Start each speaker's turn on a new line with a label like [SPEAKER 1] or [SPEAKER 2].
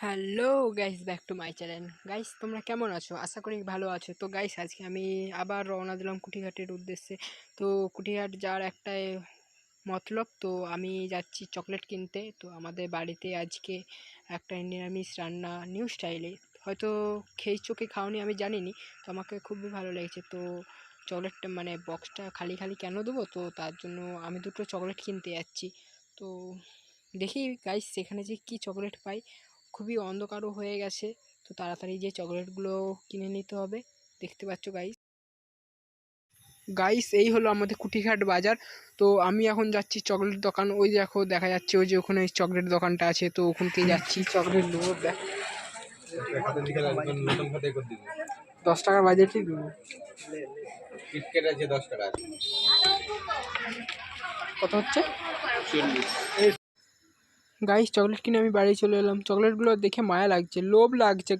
[SPEAKER 1] Hello guys, back to my channel. Guys, তোমরা কেমন আছো? আশা করি ভালো আছো। তো গাইস, আজকে আমি আবার রওনা দিলাম কুটিঘাটের উদ্দেশ্যে। তো কুটিঘাট যাওয়ার একটাই মতলব, তো আমি যাচ্ছি চকলেট কিনতে। তো আমাদের বাড়িতে আজকে একটা নিরামিষ রান্না, নিউ স্টাইলে। হয়তো খেয়েছো কি খাওনি আমি জানিনি, তো আমাকে খুবই ভালো লেগেছে। তো চকলেটটা মানে বক্সটা খালি খালি কেন দেবো, তো তার জন্য আমি দুটো চকলেট কিনতে যাচ্ছি। তো দেখি গাইস সেখানে যে কি চকলেট পাই। খুবই অন্ধকারও হয়ে গেছে, তো তাড়াতাড়ি যে চকলেটগুলো কিনে নিতে হবে। দেখতে পাচ্ছ গাইস, এই হলো আমাদের কুটিঘাট বাজার। তো আমি এখন যাচ্ছি চকলেট দোকান। ওই দেখো দেখা যাচ্ছে ওই যে ওখানে চকলেট দোকানটা আছে, তো ওখানকে যাচ্ছি চকলেট নেবো। 10 টাকার বাজে ঠিক দেবো। কত হচ্ছে? গাইস চকলেট কিনে আমি বাড়ি চলে এলাম। চকলেটগুলো দেখে মায়া লাগছে, লোভ লাগছে।